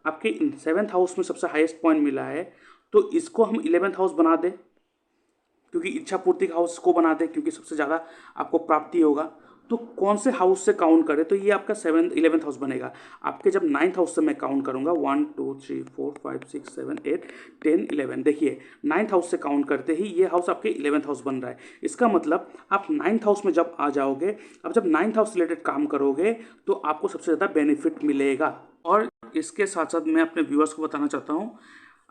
आपके 7th house में सबसे हाईएस्ट पॉइंट मिला है, तो इसको हम 11th हाउस बना दें, क्योंकि इच्छा पूर्ति का हाउस को बना दें, क्योंकि सबसे ज़्यादा आपको प्राप्ति होगा। तो कौन से हाउस से काउंट करें, तो ये आपका 11th हाउस बनेगा। आपके जब 9th हाउस से मैं काउंट करूंगा 1 2 3 4 5 6 7 8 10 11, देखिए 9th हाउस से काउंट करते ही ये हाउस आपके 11th हाउस बन रहा है। इसका मतलब आप 9th हाउस में जब आ जाओगे, अब जब 9th हाउस रिलेटेड काम करोगे तो आपको सबसे ज़्यादा बेनिफिट मिलेगा। और इसके साथ साथ मैं अपने व्यूअर्स को बताना चाहता हूँ,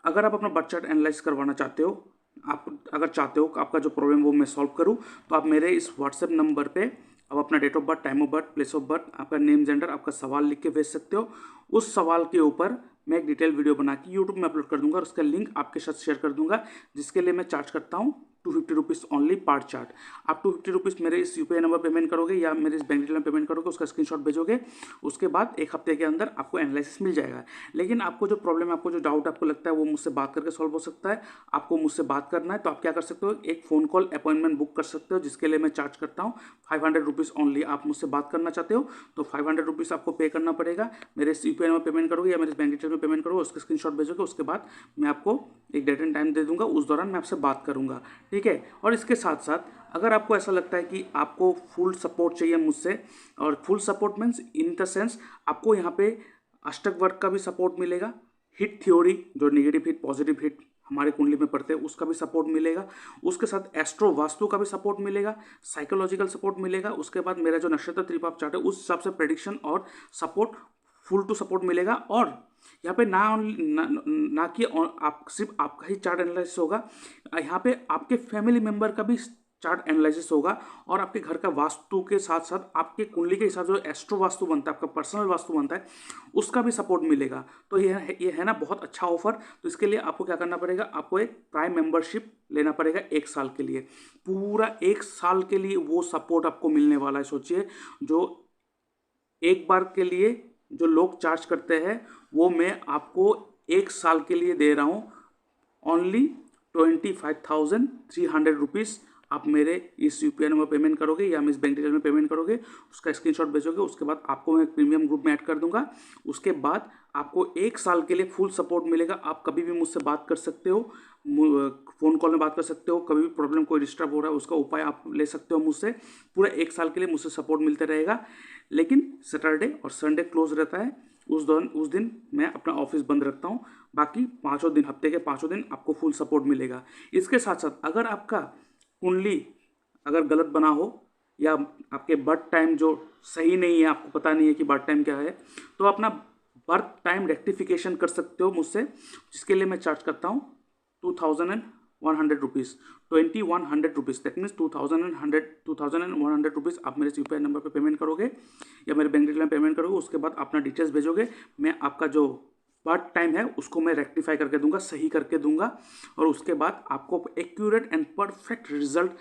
अगर आप अपना बर्थ चार्ट एनालाइज करवाना चाहते हो, आप अगर चाहते हो कि आपका जो प्रॉब्लम वो मैं सॉल्व करूं, तो आप मेरे इस व्हाट्सएप नंबर पे आप अपना date of birth, time of birth, place of birth, आपका नेम, जेंडर, आपका सवाल लिख के भेज सकते हो। उस सवाल के ऊपर मैं एक डिटेल वीडियो बना के यूट्यूब में अपलोड कर दूंगा और उसका लिंक आपके साथ शेयर कर दूंगा, जिसके लिए मैं चार्ज करता हूँ 250 रुपीज़ ओनली पर चार्ट। आप 250 रुपीज़ मेरे इस यूपीआई नंबर पेमेंट करोगे या मेरे इस बैंक डिटेल में पेमेंट करोगे, उसका स्क्रीनशॉट भेजोगे, उसके बाद एक हफ्ते के अंदर आपको एनालिसिस मिल जाएगा। लेकिन आपको जो प्रॉब्लम है, आपको जो डाउट आपको लगता है, वो मुझसे बात करके सॉल्व हो सकता है। आपको मुझसे बात करना है तो आप क्या कर सकते हो, एक फ़ोन कॉल अपॉइंटमेंट बुक कर सकते हो, जिसके लिए मैं चार्ज करता हूँ 500 रुपीज़ ओनली। आप मुझसे बात करना चाहते हो तो 500 रुपीज़ आपको पे करना पड़ेगा। मेरे इस यूपीआई में पेमेंट करोगे या मेरे बैंक डिटेल में पेमेंट करोगे, उसका स्क्रीनशॉट भेजोगे, उसके बाद मैं आपको एक डेट एंड टाइम दे दूंगा, उस दौरान मैं आपसे बात करूंगा, ठीक है। और इसके साथ साथ अगर आपको ऐसा लगता है कि आपको फुल सपोर्ट चाहिए मुझसे, और full support means in the sense आपको यहाँ पे अष्टक वर्ग का भी सपोर्ट मिलेगा, हिट थ्योरी जो नेगेटिव हिट पॉजिटिव हिट हमारे कुंडली में पढ़ते हैं उसका भी सपोर्ट मिलेगा, उसके साथ एस्ट्रो वास्तु का भी सपोर्ट मिलेगा, साइकोलॉजिकल सपोर्ट मिलेगा, उसके बाद मेरा जो नक्षत्र त्रिपाप चार्ट है उस हिसाब से प्रेडिक्शन और सपोर्ट, फुल टू सपोर्ट मिलेगा। और यहाँ पे ना कि आप सिर्फ आपका ही चार्ट एनालिसिस होगा, यहाँ पे आपके फैमिली मेंबर का भी चार्ट एनालिसिस होगा, और आपके घर का वास्तु के साथ साथ आपके कुंडली के हिसाब से जो एस्ट्रो वास्तु बनता है, आपका पर्सनल वास्तु बनता है, उसका भी सपोर्ट मिलेगा। तो ये है ना बहुत अच्छा ऑफर। तो इसके लिए आपको क्या करना पड़ेगा, आपको एक प्राइम मेंबरशिप लेना पड़ेगा 1 साल के लिए। पूरा 1 साल के लिए वो सपोर्ट आपको मिलने वाला है। सोचिए, जो एक बार के लिए जो लोग चार्ज करते हैं वो मैं आपको 1 साल के लिए दे रहा हूँ ओनली 25,300 रुपीज़। आप मेरे इस यूपीआई नंबर पेमेंट करोगे या मैं इस बैंक डिटेल में पेमेंट करोगे, उसका स्क्रीनशॉट भेजोगे, उसके बाद आपको मैं प्रीमियम ग्रुप में ऐड कर दूंगा। उसके बाद आपको 1 साल के लिए फुल सपोर्ट मिलेगा। आप कभी भी मुझसे बात कर सकते हो, फ़ोन कॉल में बात कर सकते हो, कभी भी प्रॉब्लम कोई डिस्टर्ब हो रहा है उसका उपाय आप ले सकते हो मुझसे। पूरा 1 साल के लिए मुझसे सपोर्ट मिलते रहेगा। लेकिन सैटरडे और संडे क्लोज रहता है, उस दिन मैं अपना ऑफिस बंद रखता हूँ। बाकी 5 दिन, हफ्ते के 5 दिन आपको फुल सपोर्ट मिलेगा। इसके साथ साथ अगर आपका कुंडली अगर गलत बना हो या आपके बर्थ टाइम जो सही नहीं है, आपको पता नहीं है कि बर्थ टाइम क्या है, तो अपना बर्थ टाइम रेक्टिफिकेशन कर सकते हो मुझसे, जिसके लिए मैं चार्ज करता हूँ 2,100 rupees, 2,100 rupees. That means 2,100 rupees आप मेरे यूपीआई नंबर पर पेमेंट करोगे या मेरे बैंक डिटेल में पेमेंट करोगे। उसके बाद अपना डिटेल्स भेजोगे, मैं आपका जो बर्थ टाइम है उसको मैं रेक्टिफाई करके दूंगा, सही करके दूंगा, और उसके बाद आपको एक्यूरेट एंड परफेक्ट रिजल्ट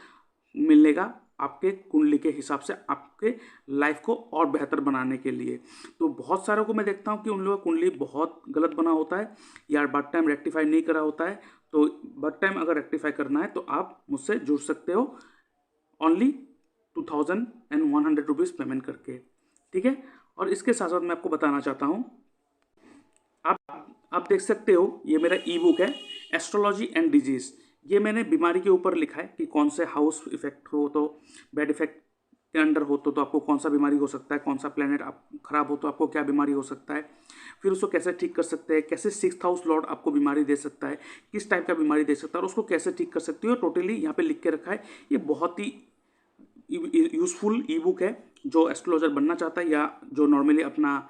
मिलेगा आपके कुंडली के हिसाब से, आपके लाइफ को और बेहतर बनाने के लिए। तो बहुत सारों को मैं देखता हूँ कि उन लोगों का कुंडली बहुत गलत बना होता है या बर्थ टाइम रेक्टिफाई नहीं करा होता है। तो बर्थ टाइम अगर रेक्टिफाई करना है तो आप मुझसे जुड़ सकते हो ओनली 2,100 रुपीज़ पेमेंट करके, ठीक है। और इसके साथ साथ मैं आपको बताना चाहता हूँ, आप देख सकते हो ये मेरा ई बुक है एस्ट्रोलॉजी एंड डिजीज़। ये मैंने बीमारी के ऊपर लिखा है कि कौन से हाउस इफेक्ट हो तो बैड इफेक्ट के अंडर हो तो आपको कौन सा बीमारी हो सकता है, कौन सा प्लेनेट आप खराब हो तो आपको क्या बीमारी हो सकता है, फिर उसको कैसे ठीक कर सकते हैं, कैसे 6th हाउस लॉर्ड आपको बीमारी दे सकता है, किस टाइप का बीमारी दे सकता है और उसको कैसे ठीक कर सकती हो, टोटली यहाँ पे लिख के रखा है। ये बहुत ही यूज़फुल ई बुक है। जो एस्ट्रोलॉजर बनना चाहता है या जो नॉर्मली अपना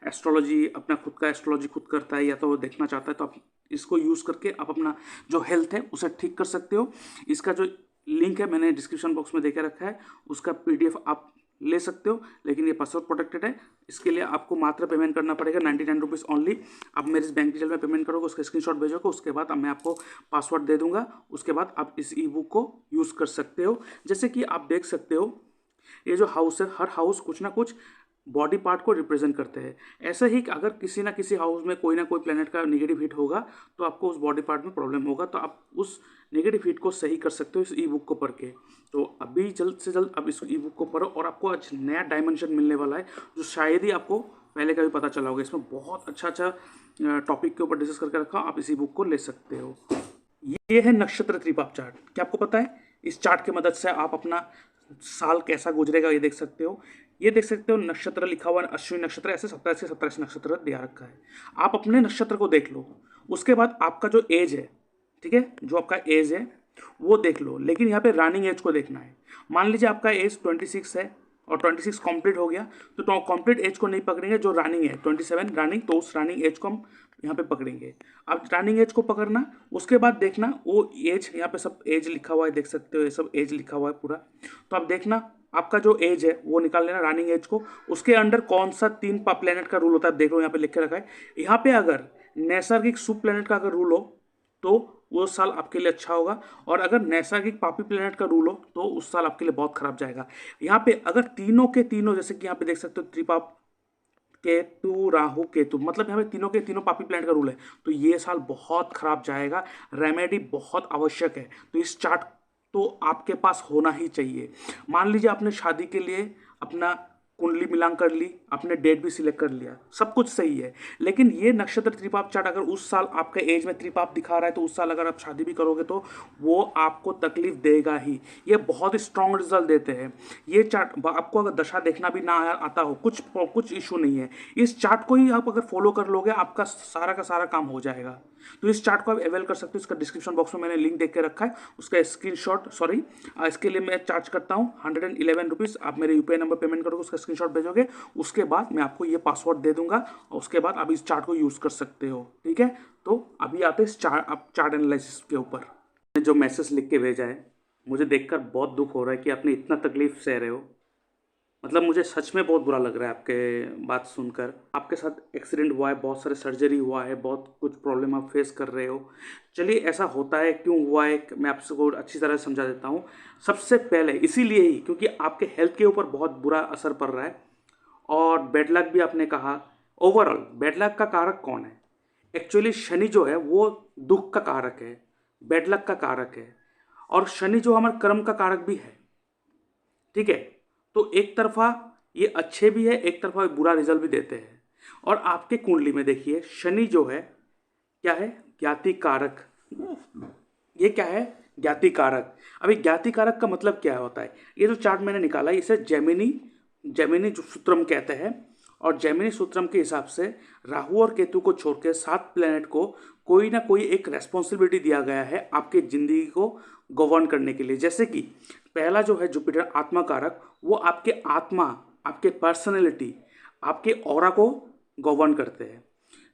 एस्ट्रोलॉजी, अपना खुद का एस्ट्रोलॉजी खुद करता है या तो वो देखना चाहता है, तो आप इसको यूज़ करके आप अपना जो हेल्थ है उसे ठीक कर सकते हो। इसका जो लिंक है मैंने डिस्क्रिप्शन बॉक्स में देके रखा है, उसका PDF आप ले सकते हो, लेकिन ये पासवर्ड प्रोटेक्टेड है। इसके लिए आपको मात्र पेमेंट करना पड़ेगा 99 रुपीज़ ओनली। आप मेरे इस बैंक डिटेल में पेमेंट करोगे, उसका स्क्रीनशॉट भेजोगे, उसके बाद मैं आपको पासवर्ड दे दूंगा। उसके बाद आप इस ई बुक को यूज़ कर सकते हो। जैसे कि आप देख सकते हो ये जो हाउस है, हर हाउस कुछ ना कुछ बॉडी पार्ट को रिप्रेजेंट करते हैं। ऐसे ही अगर किसी ना किसी हाउस में कोई ना कोई प्लेनेट का नेगेटिव हिट होगा तो आपको उस बॉडी पार्ट में प्रॉब्लम होगा, तो आप उस नेगेटिव हिट को सही कर सकते हो इस ई बुक को पढ़ के। तो अभी जल्द से जल्द आप इस ई बुक को पढ़ो और आपको आज नया डायमेंशन मिलने वाला है जो शायद ही आपको पहले का भी पता चला होगा। इसमें बहुत अच्छा अच्छा टॉपिक के ऊपर डिस्कस करके रखा, आप इसी बुक को ले सकते हो। ये है नक्षत्र त्रिपाप चार्ट। क्या आपको पता है, इस चार्ट की मदद से आप अपना साल कैसा गुजरेगा ये देख सकते हो। ये देख सकते हो नक्षत्र लिखा हुआ, अश्विनी नक्षत्र, ऐसे 27 से 27 नक्षत्र दिया रखा है। आप अपने नक्षत्र को देख लो, उसके बाद आपका जो एज है, ठीक है, जो आपका एज है वो देख लो, लेकिन यहाँ पे रनिंग एज को देखना है। मान लीजिए आपका एज 26 है और 26 कंप्लीट हो गया, तो कंप्लीट एज को नहीं पकड़ेंगे, जो रनिंग है 27 रनिंग, तो उस रनिंग एज को हम यहाँ पे पकड़ेंगे। अब रनिंग एज को पकड़ना, उसके बाद देखना वो एज, यहाँ पे सब एज लिखा हुआ है, देख सकते हो ये सब एज लिखा हुआ है पूरा। तो आप देखना आपका जो एज है वो निकाल लेना रनिंग एज को, उसके अंडर कौन सा 3 प्लेनेट का रूल होता है देख लो, यहाँ पे लिख के रखा है। यहाँ पे अगर नैसर्गिक शुभ प्लेनेट का अगर रूल हो तो वो साल आपके लिए अच्छा होगा, और अगर नैसर्गिक पापी प्लेनेट का रूल हो तो उस साल आपके लिए बहुत खराब जाएगा। यहाँ पे अगर तीनों के तीनों, जैसे कि यहाँ पे देख सकते हो त्रिपाप, केतु, राहु, केतु, मतलब यहाँ पे तीनों के तीनों पापी प्लेनेट का रूल है, तो ये साल बहुत खराब जाएगा। रेमेडी बहुत आवश्यक है, तो इस चार्ट तो आपके पास होना ही चाहिए। मान लीजिए आपने शादी के लिए अपना कुंडली मिलान कर ली, आपने डेट भी सिलेक्ट कर लिया, सब कुछ सही है, लेकिन ये नक्षत्र त्रिपाप चार्ट अगर उस साल आपका एज में त्रिपाप दिखा रहा है, तो उस साल अगर आप शादी भी करोगे तो वो आपको तकलीफ देगा ही। ये बहुत स्ट्रॉन्ग रिजल्ट देते हैं ये चार्ट। आपको अगर दशा देखना भी ना आता हो, कुछ इशू नहीं है, इस चार्ट को ही आप अगर फॉलो कर लोगे, आपका सारा का सारा काम हो जाएगा। तो इस चार्ट को आप अवेल कर सकते हो, इसका डिस्क्रिप्शन बॉक्स में मैंने लिंक देख के रखा है, उसका स्क्रीनशॉट, सॉरी इसके लिए मैं चार्ज करता हूँ 111 रुपीज़। आप मेरे यूपीआई नंबर पेमेंट करोगे, उसका स्क्रीनशॉट भेजोगे, उसके बाद मैं आपको ये पासवर्ड दे दूंगा, और उसके बाद आप इस चार्ट को यूज़ कर सकते हो, ठीक है। तो अभी आते हैं इस चार्ट एनालिसिस के ऊपर। मैंने जो मैसेज लिख के भेजा है, मुझे देखकर बहुत दुख हो रहा है कि आपने इतना तकलीफ सह रहे हो। मतलब मुझे सच में बहुत बुरा लग रहा है आपके बात सुनकर। आपके साथ एक्सीडेंट हुआ है, बहुत सारे सर्जरी हुआ है, बहुत कुछ प्रॉब्लम आप फेस कर रहे हो। चलिए, ऐसा होता है, क्यों हुआ है मैं आपसे को अच्छी तरह से समझा देता हूँ। सबसे पहले इसीलिए ही क्योंकि आपके हेल्थ के ऊपर बहुत बुरा असर पड़ रहा है, और बैड लक भी आपने कहा। ओवरऑल बैड लक का कारक कौन है? एक्चुअली शनि जो है वो दुख का कारक है, बैड लक का कारक है, और शनि जो हमारे कर्म का कारक भी है, ठीक है। तो एक तरफा ये अच्छे भी है, एक तरफा बुरा रिजल्ट भी देते हैं। और आपके कुंडली में देखिए शनि जो है क्या है, ज्ञाति कारक। ये क्या है, ज्ञाति कारक। अभी ज्ञाति कारक का मतलब क्या होता है? ये जो चार्ट मैंने निकाला है इसे जेमिनी जो सूत्रम कहते हैं, और जेमिनी सूत्रम के हिसाब से राहु और केतु को छोड़ के 7 प्लेनेट को कोई ना कोई एक रेस्पॉन्सिबिलिटी दिया गया है आपके जिंदगी को गवर्न करने के लिए। जैसे कि पहला जो है जुपिटर आत्मा कारक, वो आपके आत्मा, आपके पर्सनैलिटी, आपके ऑरा को गवर्न करते हैं।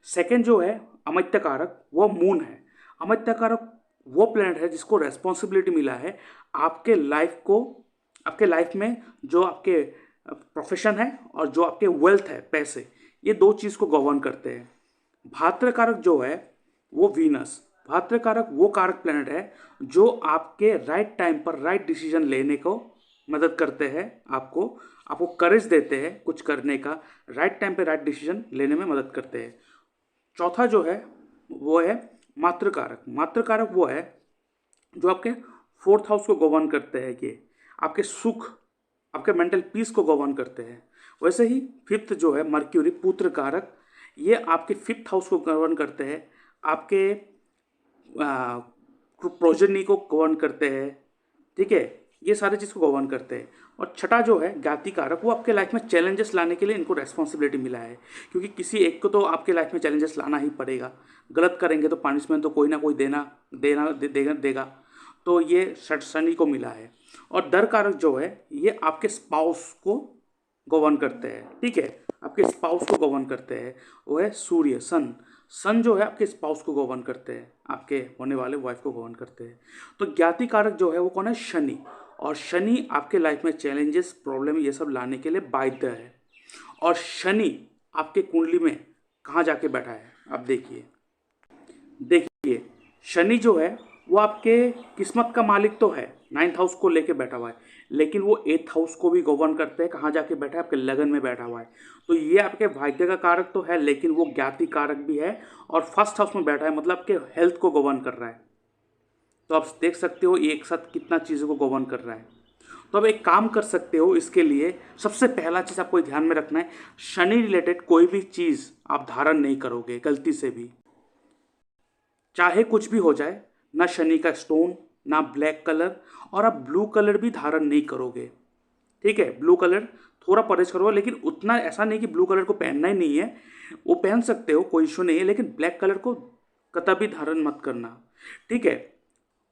सेकंड जो है अमर्त्य कारक, वो मून है। अमर्त्य कारक वो प्लेनेट है जिसको रेस्पॉन्सिबिलिटी मिला है आपके लाइफ में जो आपके प्रोफेशन है और जो आपके वेल्थ है, पैसे, ये दो चीज़ को गवर्न करते हैं। भाद्र कारक जो है वो वीनस, भाद्र कारक वो कारक प्लेनेट है जो आपके राइट टाइम पर राइट डिसीजन लेने को मदद करते हैं, आपको करेज देते हैं कुछ करने का, राइट टाइम पे राइट डिसीजन लेने में मदद करते हैं। चौथा जो है वो है मातृकारक। मातृकारक वो है जो आपके 4th हाउस को गवर्न करते हैं, ये आपके सुख, आपके मेंटल पीस को गवर्न करते हैं। वैसे ही 5th जो है मर्क्यूरी, पुत्र कारक, ये आपके 5th हाउस को गवर्न करते हैं, आपके प्रोजनी को गवर्न करते हैं, ठीक है, ये सारे चीज़ को गवर्न करते हैं। और छठा जो है ज्ञाति कारक, वो आपके लाइफ में चैलेंजेस लाने के लिए इनको रेस्पॉन्सिबिलिटी मिला है, क्योंकि किसी एक को तो आपके लाइफ में चैलेंजेस लाना ही पड़ेगा। गलत करेंगे तो पनिशमेंट तो कोई ना कोई देगा, तो ये शनि को मिला है। और दर कारक जो है ये आपके स्पाउस को गवर्न करते हैं, ठीक है, आपके स्पाउस को गवर्न करते हैं, वो है सूर्य, सन जो है आपके स्पाउस को गवर्न करते हैं, आपके होने वाले वाइफ को गवर्न करते हैं। तो ज्ञाति कारक जो है वो कौन है, शनि। और शनि आपके लाइफ में चैलेंजेस, प्रॉब्लम, ये सब लाने के लिए बाध्य है। और शनि आपके कुंडली में कहाँ जाके बैठा है, आप देखिए शनि जो है वो आपके किस्मत का मालिक तो है, 9th हाउस को लेके बैठा हुआ है, लेकिन वो 8th हाउस को भी गवर्न करते हैं। कहाँ जाके बैठा है, आपके लगन में बैठा हुआ है। तो ये आपके भाग्य का कारक तो है, लेकिन वो ज्ञाति कारक भी है, और 1st हाउस में बैठा है, मतलब आपके हेल्थ को गवर्न कर रहा है। तो आप देख सकते हो एक साथ कितना चीज़ों को गवर्न कर रहा है। तो अब एक काम कर सकते हो इसके लिए, सबसे पहला चीज़ आपको ध्यान में रखना है, शनि रिलेटेड कोई भी चीज़ आप धारण नहीं करोगे गलती से भी, चाहे कुछ भी हो जाए। ना शनि का स्टोन, ना ब्लैक कलर, और आप ब्लू कलर भी धारण नहीं करोगे। ठीक है, ब्लू कलर थोड़ा परहेज करो, लेकिन उतना ऐसा नहीं कि ब्लू कलर को पहनना ही नहीं है, वो पहन सकते हो, कोई इशू नहीं है, लेकिन ब्लैक कलर को कतई धारण मत करना। ठीक है,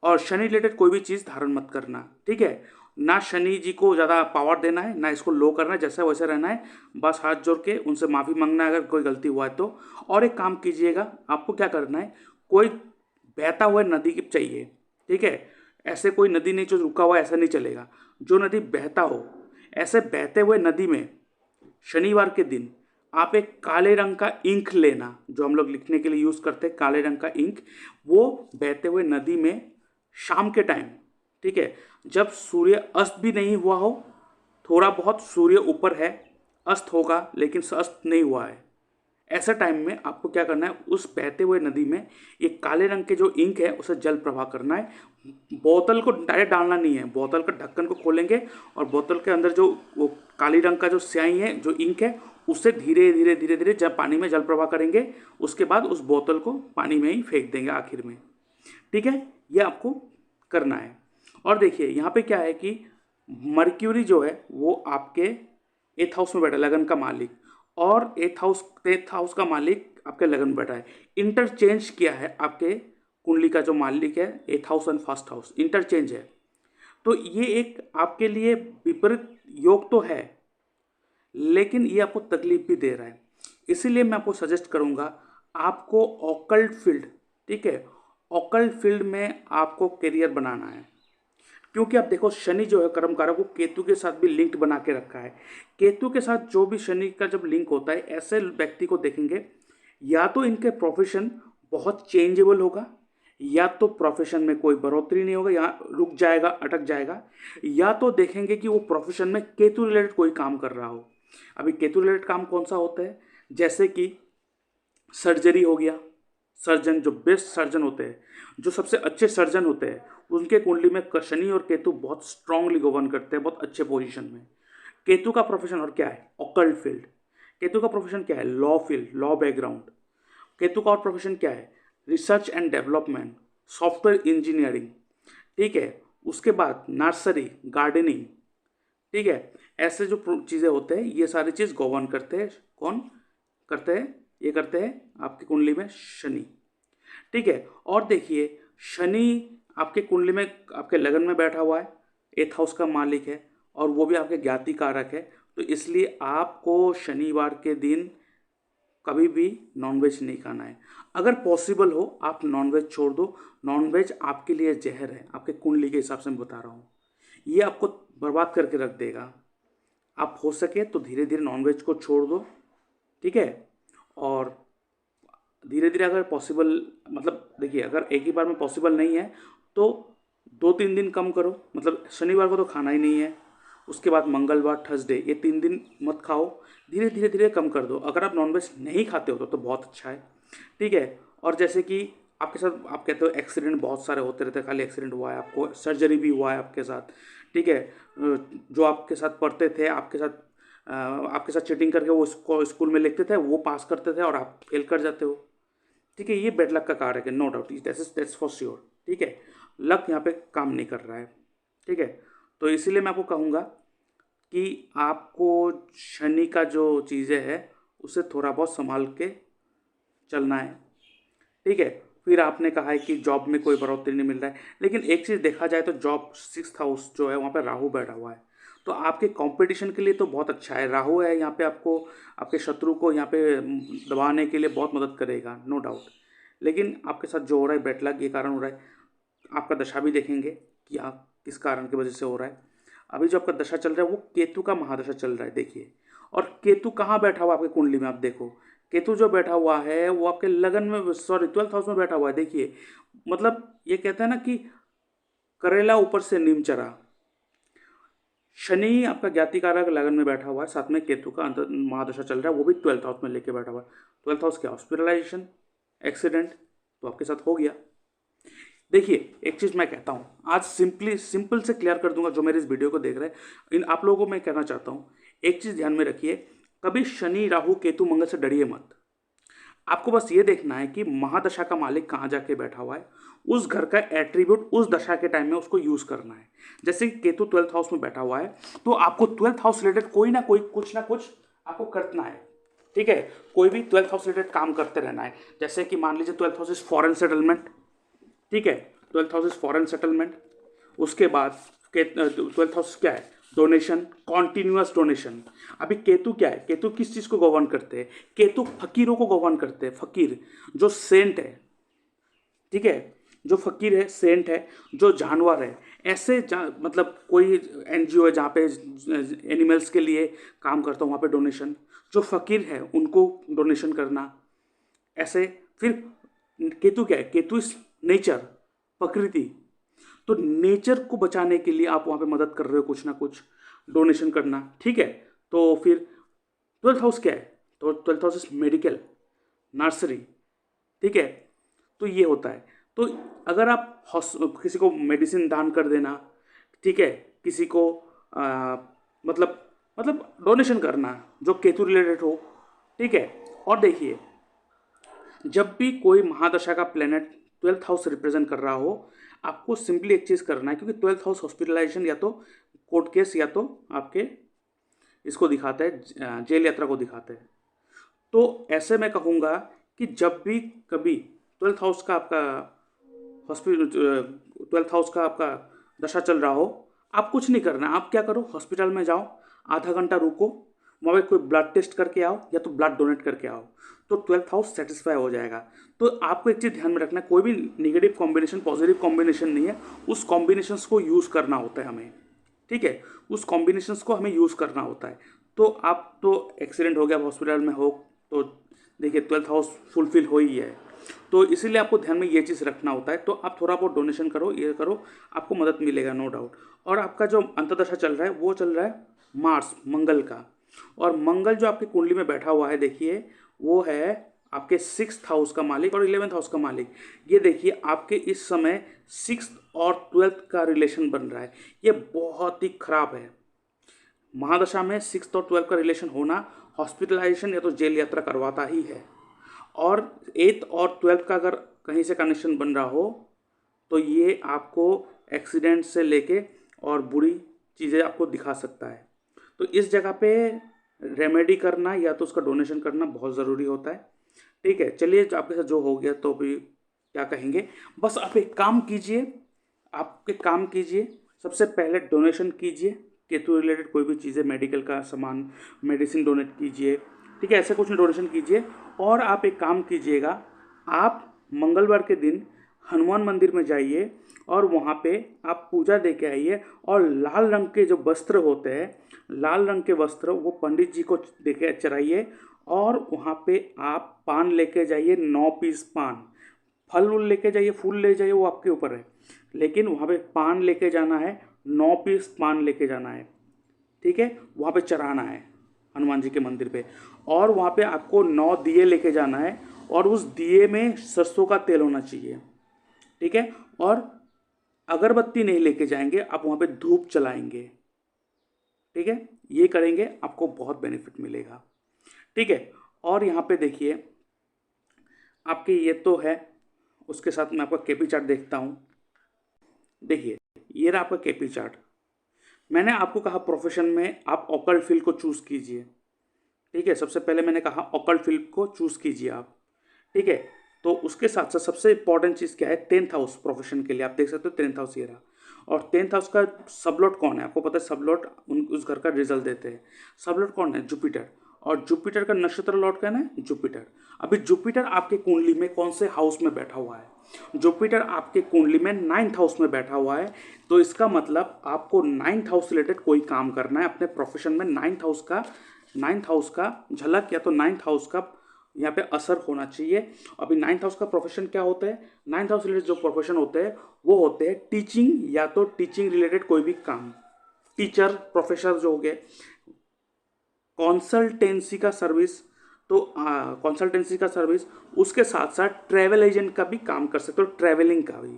और शनि रिलेटेड कोई भी चीज़ धारण मत करना। ठीक है, ना शनि जी को ज़्यादा पावर देना है, ना इसको लो करना है, जैसा वैसे रहना है। बस हाथ जोड़ के उनसे माफ़ी मांगना है अगर कोई गलती हुआ है तो। और एक काम कीजिएगा, आपको क्या करना है, कोई बहता हुआ नदी की चाहिए। ठीक है, ऐसे कोई नदी नहीं जो रुका हुआ है, ऐसा नहीं चलेगा, जो नदी बहता हो। ऐसे बहते हुए नदी में शनिवार के दिन आप एक काले रंग का इंक लेना, जो हम लोग लिखने के लिए यूज़ करते हैं, काले रंग का इंक, वो बहते हुए नदी में शाम के टाइम, ठीक है, जब सूर्य अस्त भी नहीं हुआ हो, थोड़ा बहुत सूर्य ऊपर है, अस्त होगा लेकिन अस्त नहीं हुआ है, ऐसे टाइम में आपको क्या करना है, उस बहते हुए नदी में एक काले रंग के जो इंक है उसे जल प्रवाह करना है। बोतल को डायरेक्ट डालना नहीं है, बोतल का ढक्कन को खोलेंगे और बोतल के अंदर जो वो काली रंग का जो स्याही है, जो इंक है, उससे धीरे धीरे धीरे धीरे जब पानी में जल प्रवाह करेंगे, उसके बाद उस बोतल को पानी में ही फेंक देंगे आखिर में। ठीक है, ये आपको करना है। और देखिए यहाँ पे क्या है कि मर्क्यूरी जो है वो आपके 8th हाउस में बैठा है, लगन का मालिक, और 8th हाउस का मालिक आपके लगन में बैठा है। इंटरचेंज किया है आपके कुंडली का जो मालिक है, 8th house and 1st house interchange है। तो ये एक आपके लिए विपरीत योग तो है, लेकिन ये आपको तकलीफ भी दे रहा है। इसीलिए मैं आपको सजेस्ट करूँगा, आपको ऑकल्ट फील्ड, ठीक है, ऑकल्ट फील्ड में आपको करियर बनाना है। क्योंकि आप देखो, शनि जो है कर्मकारक, वो केतु के साथ भी लिंक्ड बना के रखा है। केतु के साथ जो भी शनि का जब लिंक होता है, ऐसे व्यक्ति को देखेंगे, या तो इनके प्रोफेशन बहुत चेंजेबल होगा, या तो प्रोफेशन में कोई बढ़ोतरी नहीं होगा, या रुक जाएगा, अटक जाएगा, या तो देखेंगे कि वो प्रोफेशन में केतु रिलेटेड कोई काम कर रहा हो। अभी केतु रिलेटेड काम कौन सा होता है, जैसे कि सर्जरी हो गया। सर्जन, जो बेस्ट सर्जन होते हैं, जो सबसे अच्छे सर्जन होते हैं, उनके कुंडली में शनि और केतु बहुत स्ट्रांगली गवर्न करते हैं, बहुत अच्छे पोजीशन में। केतु का प्रोफेशन और क्या है, ऑकल्ट फील्ड। केतु का प्रोफेशन क्या है, law field, law background. Ketu का और प्रोफेशन क्या है, research and development, software engineering. ठीक है, उसके बाद नर्सरी, गार्डनिंग। ठीक है, ऐसे जो चीज़ें होते हैं, ये सारी चीज़ गवर्न करते हैं, कौन करते हैं, ये करते हैं आपकी कुंडली में शनि। ठीक है, और देखिए, शनि आपके कुंडली में आपके लगन में बैठा हुआ है, 8th हाउस का मालिक है, और वो भी आपके ज्ञाति कारक है। तो इसलिए आपको शनिवार के दिन कभी भी नॉनवेज नहीं खाना है। अगर पॉसिबल हो आप नॉनवेज छोड़ दो, नॉनवेज आपके लिए जहर है, आपके कुंडली के हिसाब से मैं बता रहा हूँ, ये आपको बर्बाद करके रख देगा। आप हो सके तो धीरे धीरे नॉनवेज को छोड़ दो। ठीक है, और धीरे धीरे अगर पॉसिबल, मतलब देखिए, अगर एक ही बार में पॉसिबल नहीं है तो 2-3 दिन कम करो, मतलब शनिवार को तो खाना ही नहीं है, उसके बाद मंगलवार, थर्सडे, ये 3 दिन मत खाओ, धीरे धीरे धीरे कम कर दो। अगर आप नॉनवेज नहीं खाते हो तो बहुत अच्छा है। ठीक है, और जैसे कि आपके साथ, आप कहते हो एक्सीडेंट बहुत सारे होते रहते हैं, खाली एक्सीडेंट हुआ है, आपको सर्जरी भी हुआ है आपके साथ। ठीक है, जो आपके साथ पढ़ते थे, आपके साथ चीटिंग करके वो स्कूल में लिखते थे, वो पास करते थे और आप फेल कर जाते हो। ठीक है, ये बेड लक का कार्य है, no doubt, that's for sure. ठीक है, लक यहाँ पे काम नहीं कर रहा है। ठीक है, तो इसीलिए मैं आपको कहूँगा कि आपको शनि का जो चीज़ें है उसे थोड़ा बहुत संभाल के चलना है। ठीक है, फिर आपने कहा है कि जॉब में कोई बढ़ोतरी नहीं मिल रहा है, लेकिन एक चीज़ देखा जाए तो जॉब 6th हाउस जो है वहाँ पे राहु बैठा हुआ है, तो आपके कंपटीशन के लिए तो बहुत अच्छा है। राहु है यहाँ पे, आपको आपके शत्रु को यहाँ पे दबाने के लिए बहुत मदद करेगा, नो डाउट। लेकिन आपके साथ जो हो रहा है बैड लक, ये कारण हो रहा है। आपका दशा भी देखेंगे कि आप किस कारण की वजह से हो रहा है। अभी जो आपका दशा चल रहा है वो केतु का महादशा चल रहा है, देखिए। और केतु कहाँ बैठा हुआ आपकी कुंडली में, आप देखो, केतु जो बैठा हुआ है वो आपके लगन में, सॉरी 12th हाउस में बैठा हुआ है। देखिए, मतलब ये कहते हैं ना कि करेला ऊपर से नीम चढ़ा। शनि आपका ज्ञाति कारक लगन में बैठा हुआ है, साथ में केतु का अंतर महादशा चल रहा है, वो भी 12th हाउस में लेके बैठा हुआ है। 12th हाउस क्या, हॉस्पिटलाइजेशन, एक्सीडेंट, तो आपके साथ हो गया। देखिए एक चीज़ मैं कहता हूँ, आज सिंपल से क्लियर कर दूंगा जो मेरे इस वीडियो को देख रहे हैं, इन आप लोगों को मैं कहना चाहता हूँ, एक चीज़ ध्यान में रखिए, कभी शनि राहु केतु मंगल से डरिए मत। आपको बस ये देखना है कि महादशा का मालिक कहाँ जाके बैठा हुआ है, उस घर का एट्रीब्यूट उस दशा के टाइम में उसको यूज करना है। जैसे कि केतु 12th हाउस में बैठा हुआ है, तो आपको 12th हाउस रिलेटेड कोई ना कोई कुछ ना कुछ आपको करना है। ठीक है, कोई भी 12th हाउस रिलेटेड काम करते रहना है। जैसे कि मान लीजिए 12th house is foreign settlement. ठीक है, 12th house is foreign settlement. उसके बाद 12th हाउस क्या है, डोनेशन, कॉन्टिन्यूअस डोनेशन। अभी केतु क्या है, केतु किस चीज को गवर्न करते हैं, केतु फकीरों को गवर्न करते हैं। फकीर जो सेंट है, ठीक है, जो फकीर है, सेंट है, जो जानवर है, ऐसे मतलब कोई एनजीओ है जहाँ पे एनिमल्स के लिए काम करता हूँ, वहाँ पे डोनेशन, जो फकीर है उनको डोनेशन करना, ऐसे। फिर केतु क्या है, केतु इस नेचर, प्रकृति। तो नेचर को बचाने के लिए आप वहाँ पे मदद कर रहे हो, कुछ ना कुछ डोनेशन करना। ठीक है, तो फिर 12th हाउस क्या है, तो 12th house is medical, nursery. ठीक है, तो ये होता है। तो अगर आप किसी को मेडिसिन दान कर देना, ठीक है, किसी को मतलब डोनेशन करना जो केतु रिलेटेड हो। ठीक है, और देखिए जब भी कोई महादशा का प्लेनेट 12th हाउस रिप्रेजेंट कर रहा हो, आपको सिंपली एक चीज़ करना है, क्योंकि 12th हाउस हॉस्पिटलाइजेशन या तो कोर्ट केस या तो आपके इसको दिखाता है, जेल यात्रा को दिखाते हैं। तो ऐसे मैं कहूँगा कि जब भी कभी 12th हाउस का आपका हॉस्पिटल 12th हाउस का आपका दशा चल रहा हो, आप कुछ नहीं करना। आप क्या करो, हॉस्पिटल में जाओ, आधा घंटा रुको, वहाँ पे कोई ब्लड टेस्ट करके आओ या तो ब्लड डोनेट करके आओ, तो 12th हाउस सेटिस्फाई हो जाएगा। तो आपको एक चीज़ ध्यान में रखना है, कोई भी निगेटिव कॉम्बिनेशन पॉजिटिव कॉम्बिनेशन नहीं है, उस कॉम्बिनेशंस को यूज़ करना होता है हमें। ठीक है, उस कॉम्बिनेशंस को हमें यूज़ करना होता है। तो आप तो एक्सीडेंट हो गया, हॉस्पिटल में हो, तो देखिए 12th हाउस फुलफिल हो ही है। तो इसीलिए आपको ध्यान में ये चीज़ रखना होता है। तो आप थोड़ा बहुत डोनेशन करो, ये करो, आपको मदद मिलेगा, नो डाउट। और आपका जो अंतर्दशा चल रहा है वो चल रहा है मार्स, मंगल का। और मंगल जो आपकी कुंडली में बैठा हुआ है, देखिए वो है आपके 6th हाउस का मालिक और 11th हाउस का मालिक। ये देखिए आपके इस समय 6th और 12th का रिलेशन बन रहा है, ये बहुत ही खराब है। महादशा में 6th और 12th का रिलेशन होना हॉस्पिटलाइजेशन या तो जेल यात्रा करवाता ही है। और 8th और 12th का अगर कहीं से कनेक्शन बन रहा हो, तो ये आपको एक्सीडेंट से लेके और बुरी चीज़ें आपको दिखा सकता है। तो इस जगह पे रेमेडी करना या तो उसका डोनेशन करना बहुत ज़रूरी होता है। ठीक है, चलिए आपके साथ जो हो गया तो अभी क्या कहेंगे, बस आप एक काम कीजिए, आप एक काम कीजिए, सबसे पहले डोनेशन कीजिए, केतु रिलेटेड कोई भी चीज़ें, मेडिकल का सामान, मेडिसिन डोनेट कीजिए। ठीक है, ऐसे कुछ डोनेशन कीजिए। और आप एक काम कीजिएगा, आप मंगलवार के दिन हनुमान मंदिर में जाइए और वहाँ पे आप पूजा दे के आइए, और लाल रंग के जो वस्त्र होते हैं, लाल रंग के वस्त्र वो पंडित जी को दे के चढ़ाइए। और वहाँ पे आप पान लेके जाइए, 9 पीस पान। फल उल लेके जाइए, फूल ले जाइए, वो आपके ऊपर है, लेकिन वहाँ पे पान लेके जाना है, 9 पीस पान लेके जाना है। ठीक है, वहाँ पे चढ़ाना है हनुमान जी के मंदिर पे। और वहाँ पे आपको 9 दिए लेके जाना है, और उस दिए में सरसों का तेल होना चाहिए। ठीक है, और अगरबत्ती नहीं लेके जाएंगे, आप वहाँ पे धूप जलाएंगे। ठीक है, ये करेंगे, आपको बहुत बेनिफिट मिलेगा। ठीक है, और यहाँ पे देखिए आपके ये तो है, उसके साथ मैं आपका केपी चार्ट देखता हूँ। देखिए ये रहा आपका केपी चार्ट। मैंने आपको कहा प्रोफेशन में आप ऑकल्ट फील्ड को चूज़ कीजिए। ठीक है, सबसे पहले मैंने कहा ऑकल्ट फील्ड को चूज़ कीजिए आप। ठीक है, तो उसके साथ साथ सबसे इंपॉर्टेंट चीज़ क्या है, 10th हाउस प्रोफेशन के लिए। आप देख सकते हो 10th हाउस ये रहा। और 10th हाउस का सबलॉट कौन है, आपको पता है, सबलॉट उस घर का रिजल्ट देते हैं। सबलॉट कौन है, जुपिटर। और जुपिटर का नक्षत्र लॉर्ड कौन है, जुपिटर। अभी जुपिटर आपके कुंडली में कौन से हाउस में बैठा हुआ है, जुपिटर आपके कुंडली में 9th हाउस में बैठा हुआ है। तो इसका मतलब आपको 9th हाउस रिलेटेड कोई काम करना है अपने प्रोफेशन में। 9th हाउस का झलक या तो 9th हाउस का यहाँ पे असर होना चाहिए। अभी 9th हाउस का प्रोफेशन क्या होता है, 9th हाउस रिलेटेड जो प्रोफेशन होते हैं वो होते हैं टीचिंग या तो टीचिंग रिलेटेड कोई भी काम, टीचर प्रोफेसर जो हो गए, कंसल्टेंसी का सर्विस। तो कंसल्टेंसी का सर्विस, उसके साथ साथ ट्रैवल एजेंट का भी काम कर सकते हो, ट्रैवलिंग का भी।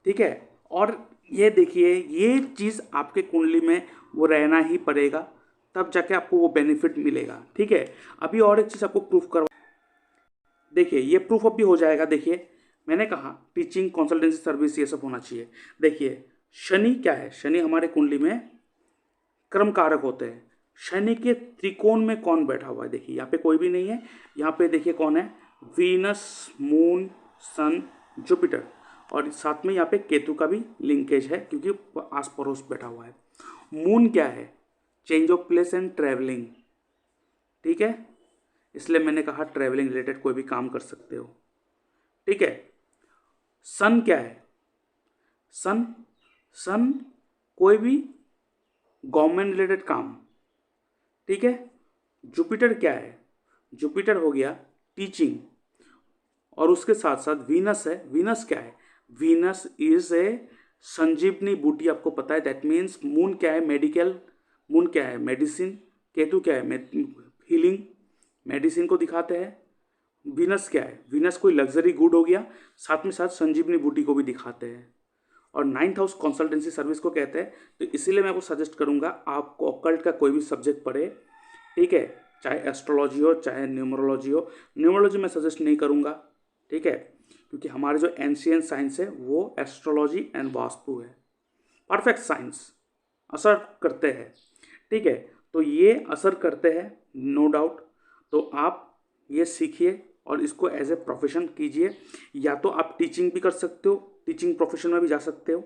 ठीक है। और ये देखिए, ये चीज़ आपके कुंडली में वो रहना ही पड़ेगा, तब जाके आपको वो बेनिफिट मिलेगा। ठीक है। अभी और एक चीज़ आपको प्रूफ करवा, देखिए ये प्रूफ अभी हो जाएगा। देखिए मैंने कहा टीचिंग, कंसल्टेंसी सर्विस, ये सब होना चाहिए। देखिए शनि क्या है, शनि हमारे कुंडली में कर्म कारक होते हैं। शनि के त्रिकोण में कौन बैठा हुआ है, देखिए यहाँ पे कोई भी नहीं है। यहाँ पे देखिए कौन है, वीनस, मून, सन, जुपिटर, और साथ में यहाँ पे केतु का भी लिंकेज है क्योंकि आस पड़ोस बैठा हुआ है। मून क्या है, change of place and travelling. ठीक है, इसलिए मैंने कहा ट्रैवलिंग रिलेटेड कोई भी काम कर सकते हो। ठीक है। सन क्या है, सन, सन कोई भी गवर्नमेंट रिलेटेड काम। ठीक है। जुपिटर क्या है, जुपिटर हो गया टीचिंग, और उसके साथ साथ वीनस है। वीनस क्या है, वीनस इज ए संजीवनी बूटी, आपको पता है। दैट मीन्स मून क्या है, मेडिकल, मून क्या है, मेडिसिन। केतु क्या है, हीलिंग, मेडिसिन को दिखाते हैं। वीनस क्या है, वीनस कोई लग्जरी गुड हो गया, साथ में साथ संजीवनी बूटी को भी दिखाते हैं। और 9th हाउस कंसल्टेंसी सर्विस को कहते हैं। तो इसीलिए मैं आपको सजेस्ट करूंगा आपको ऑकल्ट का कोई भी सब्जेक्ट पढ़े। ठीक है, चाहे एस्ट्रोलॉजी हो चाहे न्यूमरोलॉजी हो। न्यूमरोलॉजी मैं सजेस्ट नहीं करूंगा, ठीक है, क्योंकि हमारे जो एंशियंट साइंस है वो एस्ट्रोलॉजी एंड वास्तु है, परफेक्ट साइंस असर करते हैं। ठीक है, तो ये असर करते हैं नो डाउट। तो आप ये सीखिए और इसको एज ए प्रोफेशन कीजिए। या तो आप टीचिंग भी कर सकते हो, टीचिंग प्रोफेशन में भी जा सकते हो।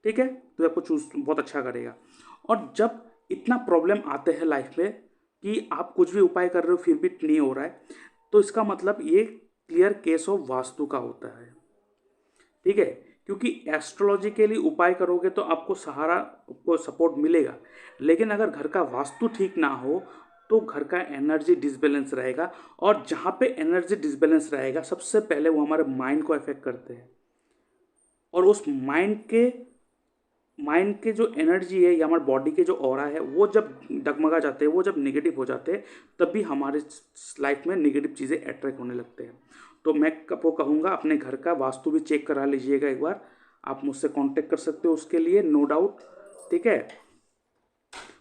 ठीक है, तो आपको चूज बहुत अच्छा करेगा। और जब इतना प्रॉब्लम आते हैं लाइफ में कि आप कुछ भी उपाय कर रहे हो फिर भी नहीं हो रहा है, तो इसका मतलब ये क्लियर केस ऑफ वास्तु का होता है। ठीक है, क्योंकि एस्ट्रोलॉजिकली उपाय करोगे तो आपको सहारा, आपको सपोर्ट मिलेगा, लेकिन अगर घर का वास्तु ठीक ना हो तो घर का एनर्जी डिसबैलेंस रहेगा। और जहाँ पे एनर्जी डिसबैलेंस रहेगा सबसे पहले वो हमारे माइंड को अफेक्ट करते हैं। और उस माइंड के जो एनर्जी है या हमारे बॉडी के जो ऑरा है वो जब डगमगा जाते हैं, वो जब नेगेटिव हो जाते हैं, तब भी हमारे लाइफ में नेगेटिव चीज़ें अट्रैक्ट होने लगते हैं। तो मैं आपको कहूँगा अपने घर का वास्तु भी चेक करा लीजिएगा एक बार। आप मुझसे कांटेक्ट कर सकते हो उसके लिए, नो डाउट। ठीक है,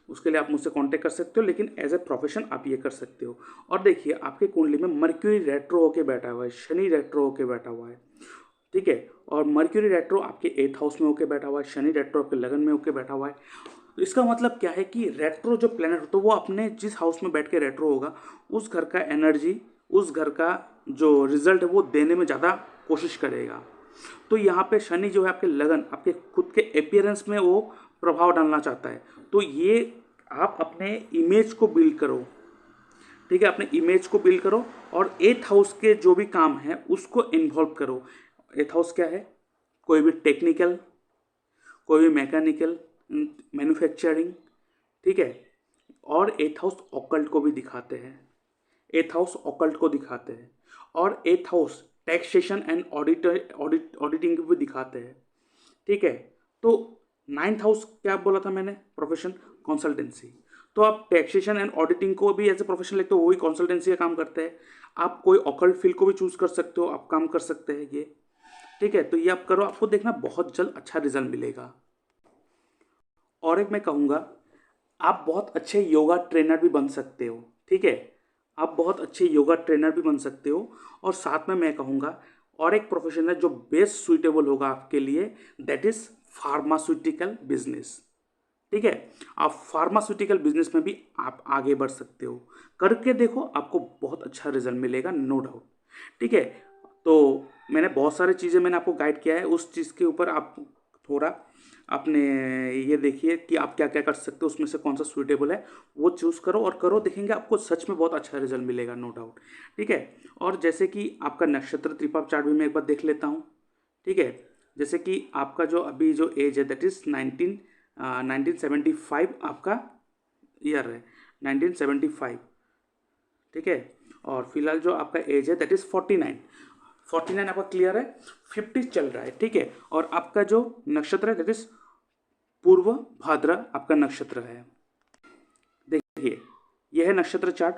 उसके लिए आप मुझसे कांटेक्ट कर सकते हो, लेकिन एज ए प्रोफेशन आप ये कर सकते हो। और देखिए आपके कुंडली में मर्क्यूरी रेट्रो होके बैठा हुआ है, शनि रेट्रो होके बैठा हुआ है। ठीक है, और मर्क्यूरी रेट्रो आपके 8th हाउस में होके बैठा हुआ है, शनि रेट्रो आपके लगन में होके बैठा हुआ है। तो इसका मतलब क्या है कि रेट्रो जो प्लेनेट होता है वो अपने जिस हाउस में बैठ के रेट्रो होगा, उस घर का एनर्जी, उस घर का जो रिजल्ट है वो देने में ज़्यादा कोशिश करेगा। तो यहाँ पे शनि जो है आपके लगन, आपके खुद के अपीयरेंस में वो प्रभाव डालना चाहता है। तो ये आप अपने इमेज को बिल्ड करो। ठीक है, अपने इमेज को बिल्ड करो और 8th हाउस के जो भी काम है उसको इन्वॉल्व करो। 8th हाउस क्या है, कोई भी टेक्निकल, कोई भी मैकेनिकल, मैन्युफैक्चरिंग। ठीक है, और 8th हाउस ऑकल्ट को भी दिखाते हैं, 8th हाउस ऑकल्ट को दिखाते हैं। और 8th house taxation and auditing को भी दिखाते हैं। ठीक है, तो 9th हाउस क्या बोला था मैंने, प्रोफेशन, कंसल्टेंसी। तो आप टैक्सेशन एंड ऑडिटिंग को भी एज ए प्रोफेशन लेते हो, वही कंसल्टेंसी का काम करते हैं। आप कोई ऑकल्ट फील्ड को भी चूज कर सकते हो, आप काम कर सकते हैं ये। ठीक है, तो ये आप करो, आपको देखना बहुत जल्द अच्छा रिजल्ट मिलेगा। और एक मैं कहूँगा, आप बहुत अच्छे योगा ट्रेनर भी बन सकते हो। ठीक है, आप बहुत अच्छे योगा ट्रेनर भी बन सकते हो। और साथ में मैं कहूँगा और एक प्रोफेशन है जो बेस्ट सुइटेबल होगा आपके लिए, दैट इज फार्मास्यूटिकल बिजनेस। ठीक है, आप फार्मास्यूटिकल बिजनेस में भी आप आगे बढ़ सकते हो, करके देखो, आपको बहुत अच्छा रिजल्ट मिलेगा, नो डाउट। ठीक है, तो मैंने बहुत सारी चीज़ें मैंने आपको गाइड किया है, उस चीज़ के ऊपर आप थोड़ा अपने ये देखिए कि आप क्या क्या कर सकते हो, उसमें से कौन सा सूटेबल है वो चूज़ करो और करो, देखेंगे आपको सच में बहुत अच्छा रिजल्ट मिलेगा, नो डाउट। ठीक है, और जैसे कि आपका नक्षत्र त्रिपाप चार्ट भी मैं एक बार देख लेता हूँ। ठीक है, जैसे कि आपका जो अभी जो एज है दैट इज़ 1975 आपका ईयर है, 1975। ठीक है, और फिलहाल जो आपका एज है दैट इज़ 49 आपका क्लियर है, 50 चल रहा है। ठीक है, और आपका जो नक्षत्र है दैट इज पूर्व भाद्र आपका नक्षत्र है। देखिए यह है नक्षत्र चार्ट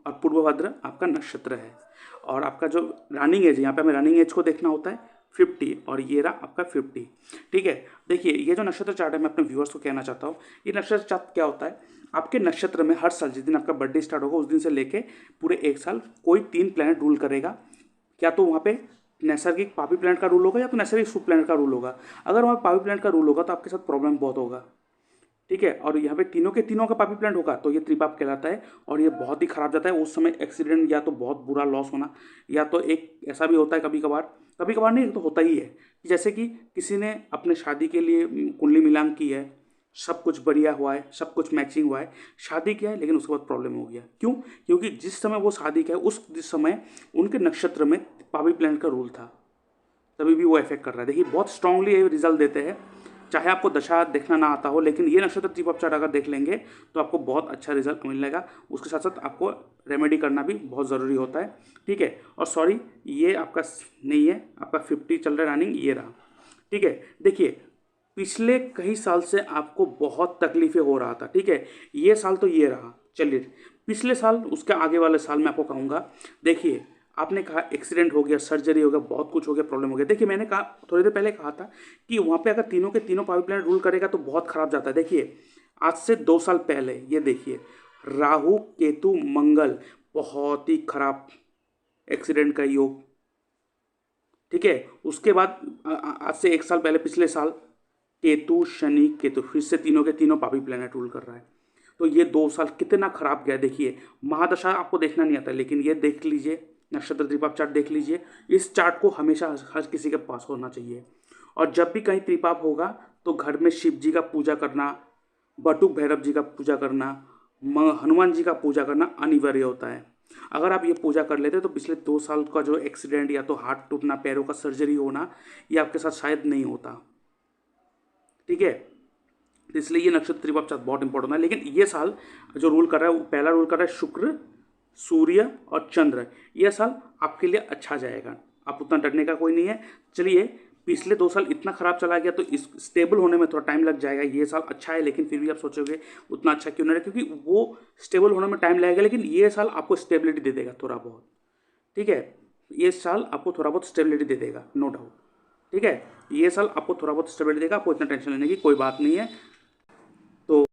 और पूर्व भाद्र आपका नक्षत्र है। और आपका जो रनिंग एज, यहाँ पे हमें रनिंग एज को देखना होता है, 50 और ये रहा आपका 50। ठीक है, देखिए ये जो नक्षत्र चार्ट है मैं अपने व्यूअर्स को कहना चाहता हूँ, ये नक्षत्र चार्ट क्या होता है, आपके नक्षत्र में हर साल जिस दिन आपका बर्थडे स्टार्ट होगा उस दिन से लेके पूरे एक साल कोई 3 प्लैनेट रूल करेगा। क्या तो वहाँ पे नैसर्गिक पापी प्लैनेट का रूल होगा या तो नैसर्गिक शुभ प्लैनेट का रूल होगा। अगर वहाँ पापी प्लैनेट का रूल होगा तो आपके साथ प्रॉब्लम बहुत होगा। ठीक है, और यहाँ पे तीनों के तीनों का पापी प्लैनेट होगा तो ये त्रिपाप कहलाता है और ये बहुत ही खराब जाता है। उस समय एक्सीडेंट या तो बहुत बुरा लॉस होना, या तो एक ऐसा भी होता है कभी कभार नहीं तो होता ही है, जैसे कि किसी ने अपने शादी के लिए कुंडली मिलान की है, सब कुछ बढ़िया हुआ है, सब कुछ मैचिंग हुआ है, शादी किया है, लेकिन उसके बाद प्रॉब्लम हो गया। क्यों? क्योंकि जिस समय वो शादी किया है जिस समय उनके नक्षत्र में पापी प्लैनेट का रूल था, तभी भी वो इफेक्ट कर रहा है। देखिए बहुत स्ट्रांगली ये रिजल्ट देते हैं, चाहे आपको दशा देखना ना आता हो, लेकिन ये नक्षत्र त्रिपाप चार्ट अगर देख लेंगे तो आपको बहुत अच्छा रिजल्ट मिलेगा। उसके साथ साथ आपको रेमेडी करना भी बहुत ज़रूरी होता है। ठीक है, और सॉरी ये आपका नहीं है, आपका 50 चल रहा है रनिंग, ये रहा। ठीक है, देखिए पिछले कई साल से आपको बहुत तकलीफें हो रहा था। ठीक है, ये साल तो ये रहा, चलिए पिछले साल उसके आगे वाले साल मैं आपको कहूँगा। देखिए आपने कहा एक्सीडेंट हो गया, सर्जरी हो गया, बहुत कुछ हो गया, प्रॉब्लम हो गया। देखिए मैंने कहा थोड़ी देर पहले कहा था कि वहाँ पे अगर तीनों के तीनों पावर प्लांट रूल करेगा तो बहुत खराब जाता है। देखिए आज से 2 साल पहले ये देखिए राहु केतु मंगल, बहुत ही खराब एक्सीडेंट का योग। ठीक है, उसके बाद आज से 1 साल पहले पिछले साल केतु शनि केतु, फिर से तीनों के तीनों पापी प्लेनेट रूल कर रहा है। तो ये 2 साल कितना खराब गया। देखिए महादशा आपको देखना नहीं आता, लेकिन ये देख लीजिए, नक्षत्र त्रिपाप चार्ट देख लीजिए। इस चार्ट को हमेशा हर किसी के पास होना चाहिए। और जब भी कहीं त्रिपाप होगा तो घर में शिव जी का पूजा करना, बटुक भैरव जी का पूजा करना, हनुमान जी का पूजा करना अनिवार्य होता है। अगर आप ये पूजा कर लेते तो पिछले 2 साल का जो एक्सीडेंट या तो हाथ टूटना, पैरों का सर्जरी होना, ये आपके साथ शायद नहीं होता। ठीक है, इसलिए ये नक्षत्र त्रिपाप चार्ट बहुत इंपॉर्टेंट है। लेकिन ये साल जो रूल कर रहा है वो पहला रूल कर रहा है शुक्र, सूर्य और चंद्र। यह साल आपके लिए अच्छा जाएगा, आप उतना डरने का कोई नहीं है। चलिए पिछले 2 साल इतना खराब चला गया तो इस स्टेबल होने में थोड़ा टाइम लग जाएगा। ये साल अच्छा है, लेकिन फिर भी आप सोचोगे उतना अच्छा क्यों नहीं रहा, क्योंकि वो स्टेबल होने में टाइम लगेगा, लेकिन ये साल आपको स्टेबिलिटी दे देगा थोड़ा बहुत। ठीक है, ये साल आपको थोड़ा बहुत स्टेबिलिटी दे देगा, नो डाउट। ठीक है, ये साल आपको थोड़ा बहुत स्टेबिलिटी देगा, आपको इतना टेंशन लेने की कोई बात नहीं है। तो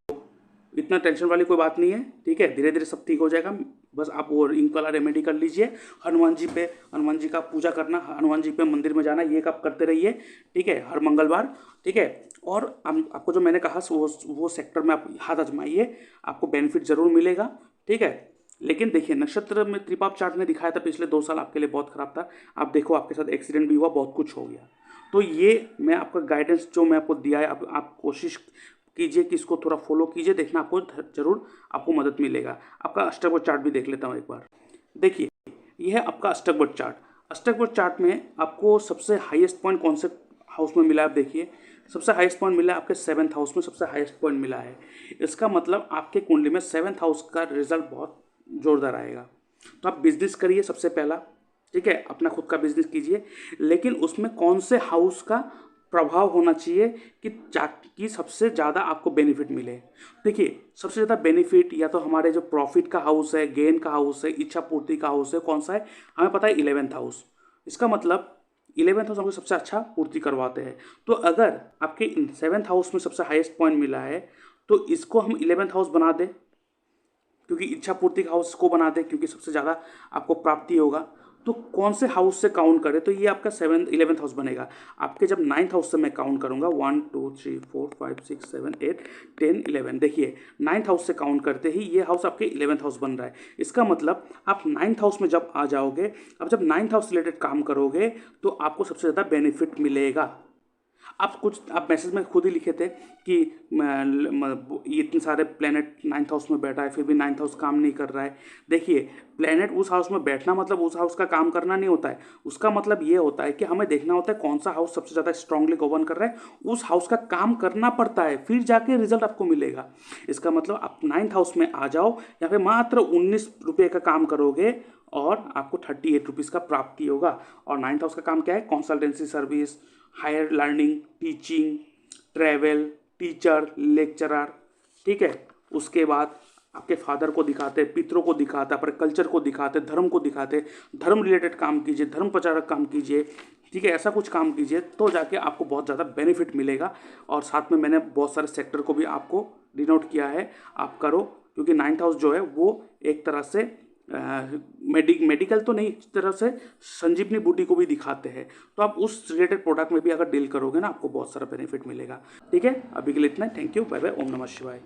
इतना टेंशन वाली कोई बात नहीं है। ठीक है, धीरे धीरे सब ठीक हो जाएगा। बस आप वो इंक वाला रेमेडी कर लीजिए, हनुमान जी का पूजा करना, हनुमान जी पे मंदिर में जाना, ये आप करते रहिए। ठीक है, हर मंगलवार। ठीक है, और आपको जो मैंने कहा वो सेक्टर में आप हाथ आजमाइए, आपको बेनिफिट जरूर मिलेगा। ठीक है, लेकिन देखिए नक्षत्र में त्रिपाप चार्ट ने दिखाया था पिछले 2 साल आपके लिए बहुत खराब था। आप देखो आपके साथ एक्सीडेंट भी हुआ, बहुत कुछ हो गया। तो ये मैं आपका गाइडेंस जो मैं आपको दिया है, आप कोशिश कीजिए कि इसको थोड़ा फॉलो कीजिए, देखना आपको जरूर आपको मदद मिलेगा। आपका अष्टवक्र चार्ट भी देख लेता हूँ एक बार। देखिए यह है आपका अष्टवक्र चार्ट। अष्टवक्र चार्ट में आपको सबसे हाईएस्ट पॉइंट कौन से हाउस में मिला है? आप देखिए सबसे हाईएस्ट पॉइंट मिला है आपके 7th हाउस में, सबसे हाईएस्ट पॉइंट मिला है। इसका मतलब आपके कुंडली में 7th हाउस का रिजल्ट बहुत जोरदार आएगा। तो आप बिजनेस करिए सबसे पहला। ठीक है, अपना खुद का बिजनेस कीजिए, लेकिन उसमें कौन से हाउस का प्रभाव होना चाहिए कि सबसे ज़्यादा आपको बेनिफिट मिले। देखिए सबसे ज़्यादा बेनिफिट या तो हमारे जो प्रॉफिट का हाउस है, गेन का हाउस है, इच्छा पूर्ति का हाउस है, कौन सा है? हमें पता है 11th हाउस। इसका मतलब 11th हाउस हमको सबसे अच्छा पूर्ति करवाते हैं। तो अगर आपके 7th हाउस में सबसे हाईएस्ट पॉइंट मिला है तो इसको हम 11th हाउस बना दें, क्योंकि इच्छा पूर्ति का हाउस को बना दें, क्योंकि सबसे ज़्यादा आपको प्राप्ति होगा। तो कौन से हाउस से काउंट करें? तो ये आपका 11th हाउस बनेगा। आपके जब 9th हाउस से मैं काउंट करूंगा 1 2 3 4 5 6 7 8 10 11, देखिए 9th हाउस से काउंट करते ही ये हाउस आपके 11th हाउस बन रहा है। इसका मतलब आप 9th हाउस में जब आ जाओगे, अब जब 9th हाउस रिलेटेड काम करोगे तो आपको सबसे ज़्यादा बेनिफिट मिलेगा। आप मैसेज में खुद ही लिखे थे कि इतने सारे प्लेनेट 9th हाउस में बैठा है फिर भी 9th हाउस काम नहीं कर रहा है। देखिए प्लेनेट उस हाउस में बैठना मतलब उस हाउस का काम करना नहीं होता है। उसका मतलब ये होता है कि हमें देखना होता है कौन सा हाउस सबसे ज़्यादा स्ट्रांगली गवर्न कर रहा है, उस हाउस का काम करना पड़ता है, फिर जाके रिजल्ट आपको मिलेगा। इसका मतलब आप 9th हाउस में आ जाओ, यहाँ पे मात्र 19 रुपये का काम करोगे और आपको 38 रुपीज़ का प्राप्ति होगा। और 9th हाउस का काम क्या है? Consultancy service, higher learning, teaching, travel, teacher, lecturer. ठीक है, उसके बाद आपके फादर को दिखाते, पितरों को दिखाते, अपने कल्चर को दिखाते, धर्म को दिखाते, धर्म रिलेटेड काम कीजिए, धर्म प्रचारक काम कीजिए, ठीक है, ऐसा कुछ काम कीजिए तो जाके आपको बहुत ज़्यादा बेनिफिट मिलेगा। और साथ में मैंने बहुत सारे सेक्टर को भी आपको डिनोट किया है, आप करो, क्योंकि 9th हाउस जो है वो एक तरह से मेडिकल तो नहीं, इस तरह से संजीवनी बूटी को भी दिखाते हैं, तो आप उस रिलेटेड प्रोडक्ट में भी अगर डील करोगे ना, आपको बहुत सारा बेनिफिट मिलेगा। ठीक है, अभी के लिए इतना, थैंक यू, बाय बाय, ओम नमः शिवाय।